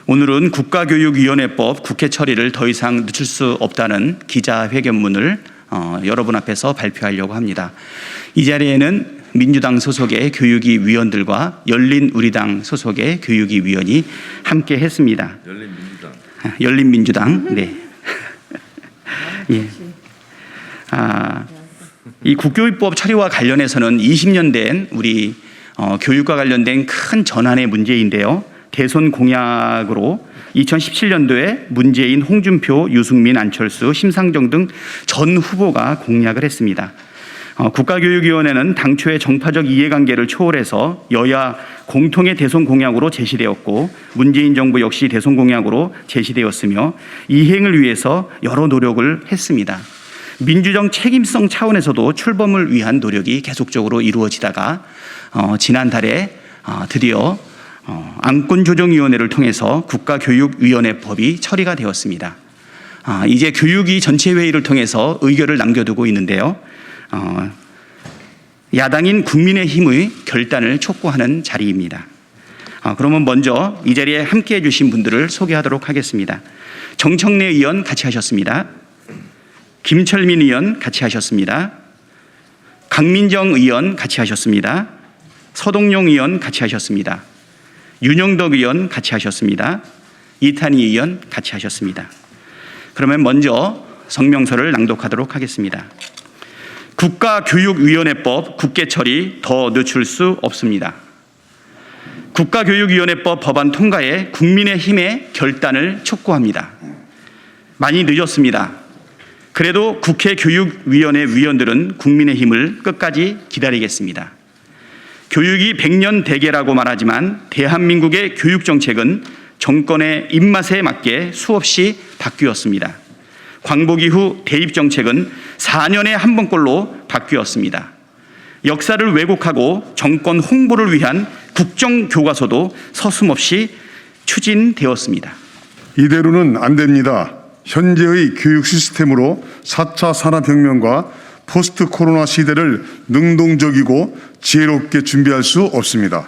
오늘은 국가교육위원회법 국회 처리를 더 이상 늦출 수 없다는 기자회견문을 여러분 앞에서 발표하려고 합니다. 이 자리에는 민주당 소속의 교육위 위원들과 열린우리당 소속의 교육위 위원이 함께 했습니다. 열린민주당. 네. 예. 이 국교육법 처리와 관련해서는 20년 된 우리 교육과 관련된 큰 전환의 문제인데요. 대선 공약으로 2017년도에 문재인, 홍준표, 유승민, 안철수, 심상정 등 전 후보가 공약을 했습니다. 국가교육위원회는 당초의 정파적 이해관계를 초월해서 여야 공통의 대선 공약으로 제시되었고 문재인 정부 역시 대선 공약으로 제시되었으며 이행을 위해서 여러 노력을 했습니다. 민주적 책임성 차원에서도 출범을 위한 노력이 계속적으로 이루어지다가 지난달에 드디어 안건조정위원회를 통해서 국가교육위원회법이 처리가 되었습니다. 이제 교육위 전체회의를 통해서 의결을 남겨두고 있는데요. 야당인 국민의힘의 결단을 촉구하는 자리입니다. 그러면 먼저 이 자리에 함께해 주신 분들을 소개하도록 하겠습니다. 정청래 의원 같이 하셨습니다. 김철민 의원 같이 하셨습니다. 강민정 의원 같이 하셨습니다. 서동용 의원 같이 하셨습니다. 윤영덕 의원 같이 하셨습니다. 이탄희 의원 같이 하셨습니다. 그러면 먼저 성명서를 낭독하도록 하겠습니다. 국가교육위원회법 국회 처리 더 늦출 수 없습니다. 국가교육위원회법 법안 통과에 국민의힘의 결단을 촉구합니다. 많이 늦었습니다. 그래도 국회 교육위원회 위원들은 국민의힘을 끝까지 기다리겠습니다. 교육이 100년 대계라고 말하지만 대한민국의 교육정책은 정권의 입맛에 맞게 수없이 바뀌었습니다. 광복이 후 대입정책은 4년에 한 번꼴로 바뀌었습니다. 역사를 왜곡하고 정권 홍보를 위한 국정교과서도 서슴없이 추진되었습니다. 이대로는 안 됩니다. 현재의 교육 시스템으로 4차 산업혁명과 포스트 코로나 시대를 능동적이고 지혜롭게 준비할 수 없습니다.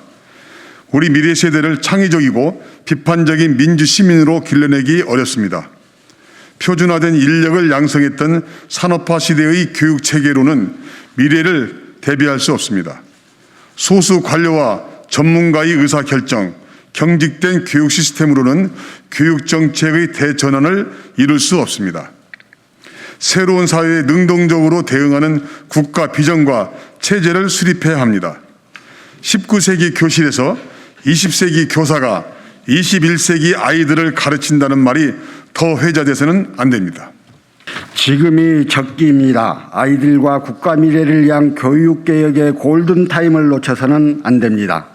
우리 미래 세대를 창의적이고 비판적인 민주시민으로 길러내기 어렵습니다. 표준화된 인력을 양성했던 산업화 시대의 교육체계로는 미래를 대비할 수 없습니다. 소수 관료와 전문가의 의사결정, 경직된 교육 시스템으로는 교육정책의 대전환을 이룰 수 없습니다. 새로운 사회에 능동적으로 대응하는 국가 비전과 체제를 수립해야 합니다. 19세기 교실에서 20세기 교사가 21세기 아이들을 가르친다는 말이 더 회자돼서는 안 됩니다. 지금이 적기입니다. 아이들과 국가 미래를 위한 교육개혁의 골든타임을 놓쳐서는 안 됩니다.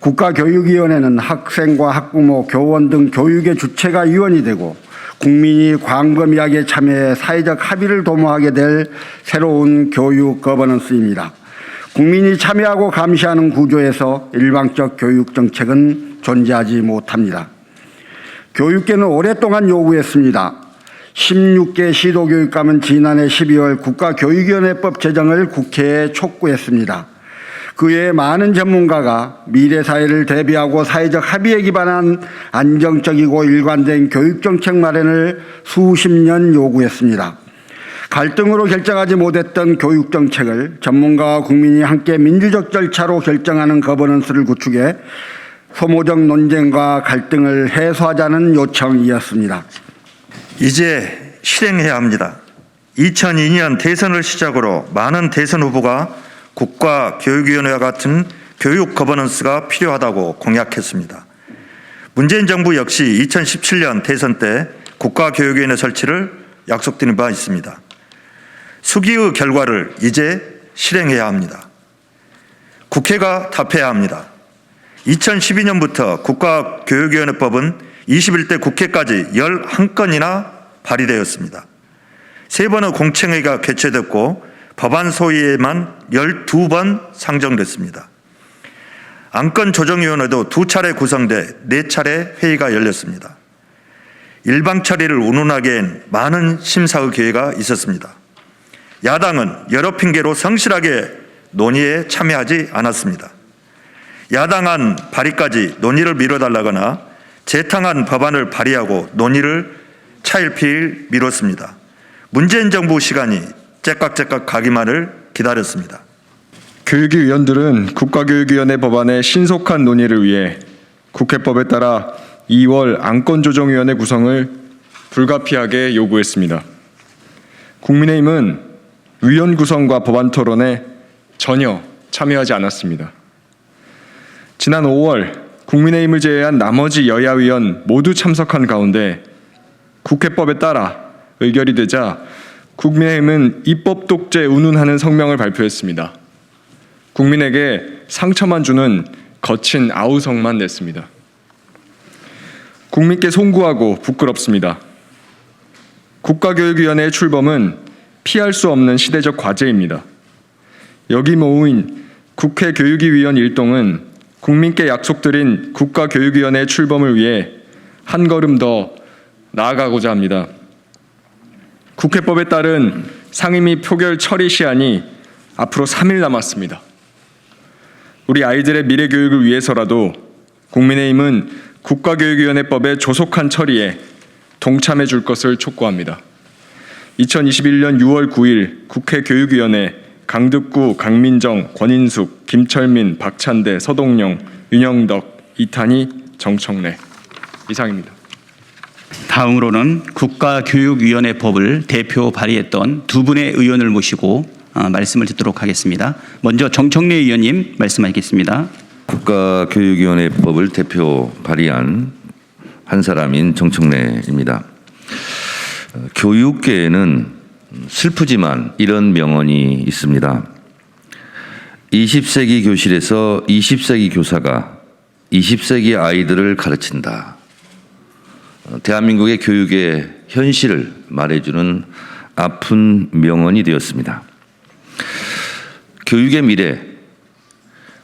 국가교육위원회는 학생과 학부모, 교원 등 교육의 주체가 위원이 되고 국민이 광범위하게 참여해 사회적 합의를 도모하게 될 새로운 교육 거버넌스입니다. 국민이 참여하고 감시하는 구조에서 일방적 교육 정책은 존재하지 못합니다. 교육계는 오랫동안 요구했습니다. 16개 시도교육감은 지난해 12월 국가교육위원회법 제정을 국회에 촉구했습니다. 그 외에 많은 전문가가 미래 사회를 대비하고 사회적 합의에 기반한 안정적이고 일관된 교육정책 마련을 수십 년 요구했습니다. 갈등으로 결정하지 못했던 교육정책을 전문가와 국민이 함께 민주적 절차로 결정하는 거버넌스를 구축해 소모적 논쟁과 갈등을 해소하자는 요청이었습니다. 이제 실행해야 합니다. 2002년 대선을 시작으로 많은 대선 후보가 국가교육위원회와 같은 교육 거버넌스가 필요하다고 공약했습니다. 문재인 정부 역시 2017년 대선 때 국가교육위원회 설치를 약속드린 바 있습니다. 수기의 결과를 이제 실행해야 합니다. 국회가 답해야 합니다. 2012년부터 국가교육위원회법은 21대 국회까지 11건이나 발의되었습니다. 3번의 공청회가 개최됐고 법안 소위에만 12번 상정됐습니다. 안건조정위원회도 2차례 구성돼 4차례 회의가 열렸습니다. 일방 처리를 운운하기엔 많은 심사의 기회가 있었습니다. 야당은 여러 핑계로 성실하게 논의에 참여하지 않았습니다. 야당안 발의까지 논의를 미뤄달라거나 재탕한 법안을 발의하고 논의를 차일피일 미뤘습니다. 문재인 정부 시간이 째깍째깍 가기만을 기다렸습니다. 교육위 위원들은 국가교육위원회 법안의 신속한 논의를 위해 국회법에 따라 2월 안건조정위원회 구성을 불가피하게 요구했습니다. 국민의힘은 위원 구성과 법안 토론에 전혀 참여하지 않았습니다. 지난 5월 국민의힘을 제외한 나머지 여야 위원 모두 참석한 가운데 국회법에 따라 의결이 되자 국민의힘은 입법 독재 운운하는 성명을 발표했습니다. 국민에게 상처만 주는 거친 아우성만 냈습니다. 국민께 송구하고 부끄럽습니다. 국가교육위원회의 출범은 피할 수 없는 시대적 과제입니다. 여기 모인 국회 교육위 위원 일동은 국민께 약속드린 국가교육위원회의 출범을 위해 한 걸음 더 나아가고자 합니다. 국회법에 따른 상임위 표결 처리 시한이 앞으로 3일 남았습니다. 우리 아이들의 미래 교육을 위해서라도 국민의힘은 국가교육위원회법의 조속한 처리에 동참해 줄 것을 촉구합니다. 2021년 6월 9일 국회 교육위원회 강득구, 강민정, 권인숙, 김철민, 박찬대, 서동영, 윤영덕, 이탄희, 정청래 이상입니다. 다음으로는 국가교육위원회법을 대표 발의했던 두 분의 의원을 모시고 말씀을 듣도록 하겠습니다. 먼저 정청래 의원님 말씀하겠습니다. 국가교육위원회법을 대표 발의한 한 사람인 정청래입니다. 교육계에는 슬프지만 이런 명언이 있습니다. 20세기 교실에서 20세기 교사가 20세기 아이들을 가르친다. 대한민국의 교육의 현실을 말해주는 아픈 명언이 되었습니다. 교육의 미래,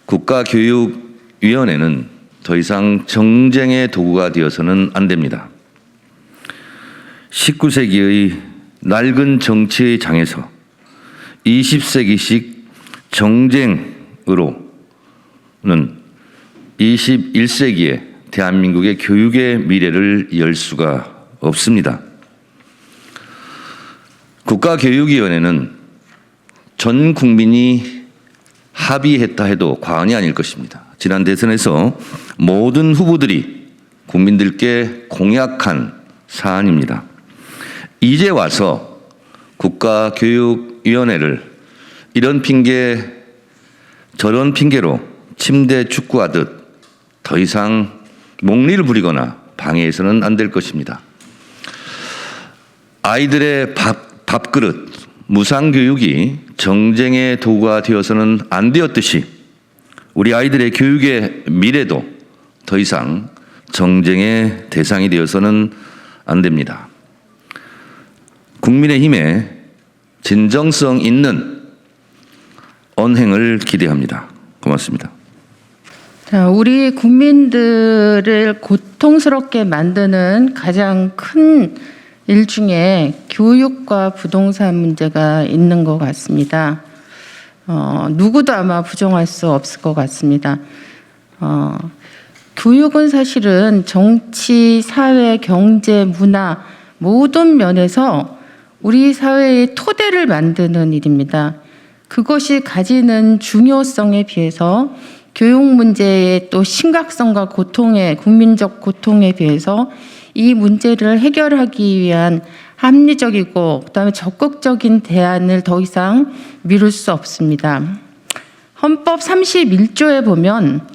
국가교육위원회는 더 이상 정쟁의 도구가 되어서는 안 됩니다. 19세기의 낡은 정치의 장에서 20세기식 정쟁으로는 21세기에 대한민국의 교육의 미래를 열 수가 없습니다. 국가교육위원회는 전 국민이 합의했다 해도 과언이 아닐 것입니다. 지난 대선에서 모든 후보들이 국민들께 공약한 사안입니다. 이제 와서 국가교육위원회를 이런 핑계 저런 핑계로 침대 축구하듯 더 이상 목리를 부리거나 방해해서는 안 될 것입니다. 아이들의 밥그릇, 무상교육이 정쟁의 도구가 되어서는 안 되었듯이 우리 아이들의 교육의 미래도 더 이상 정쟁의 대상이 되어서는 안 됩니다. 국민의힘의 진정성 있는 언행을 기대합니다. 고맙습니다. 자, 우리 국민들을 고통스럽게 만드는 가장 큰 일 중에 교육과 부동산 문제가 있는 것 같습니다. 누구도 아마 부정할 수 없을 것 같습니다. 교육은 사실은 정치, 사회, 경제, 문화 모든 면에서 우리 사회의 토대를 만드는 일입니다. 그것이 가지는 중요성에 비해서 교육 문제의 또 심각성과 고통의 국민적 고통에 비해서 이 문제를 해결하기 위한 합리적이고 그다음에 적극적인 대안을 더 이상 미룰 수 없습니다. 헌법 31조에 보면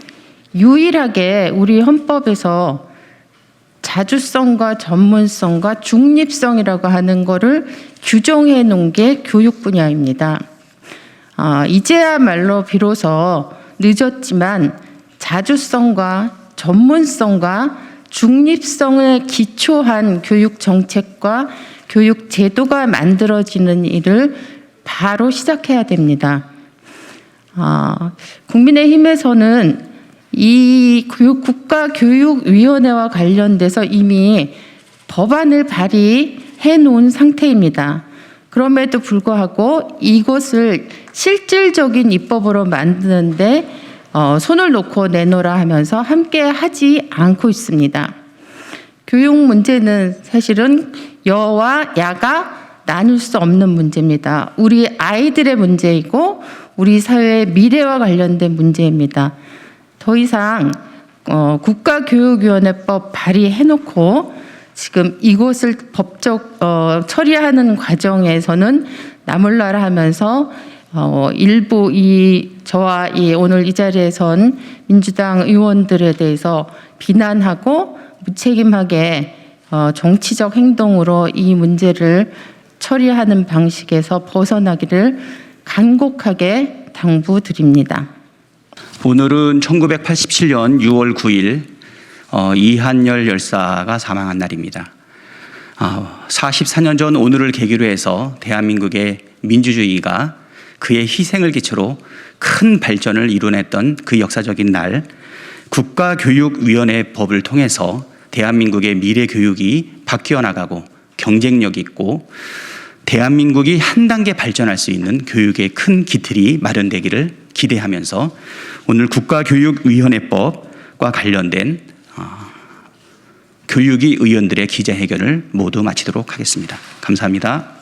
유일하게 우리 헌법에서 자주성과 전문성과 중립성이라고 하는 것을 규정해 놓은 게 교육 분야입니다. 이제야말로 비로소 늦었지만 자주성과 전문성과 중립성에 기초한 교육 정책과 교육 제도가 만들어지는 일을 바로 시작해야 됩니다. 국민의힘에서는 이 국가교육위원회와 관련돼서 이미 법안을 발의해 놓은 상태입니다. 그럼에도 불구하고 이것을 실질적인 입법으로 만드는데 손을 놓고 내놓으라 하면서 함께 하지 않고 있습니다. 교육 문제는 사실은 여와 야가 나눌 수 없는 문제입니다. 우리 아이들의 문제이고 우리 사회의 미래와 관련된 문제입니다. 더 이상 국가교육위원회법 발의해놓고 지금 이것을 법적 처리하는 과정에서는 나몰라라 하면서 일부 저와 오늘 이 자리에선 민주당 의원들에 대해서 비난하고 무책임하게 정치적 행동으로 이 문제를 처리하는 방식에서 벗어나기를 간곡하게 당부드립니다. 오늘은 1987년 6월 9일 이한열 열사가 사망한 날입니다. 44년 전 오늘을 계기로 해서 대한민국의 민주주의가 그의 희생을 기초로 큰 발전을 이뤄냈던 그 역사적인 날, 국가교육위원회법을 통해서 대한민국의 미래 교육이 바뀌어 나가고 경쟁력 있고 대한민국이 한 단계 발전할 수 있는 교육의 큰 기틀이 마련되기를 기대하면서 오늘 국가교육위원회법과 관련된 교육위 의원들의 기자회견을 모두 마치도록 하겠습니다. 감사합니다.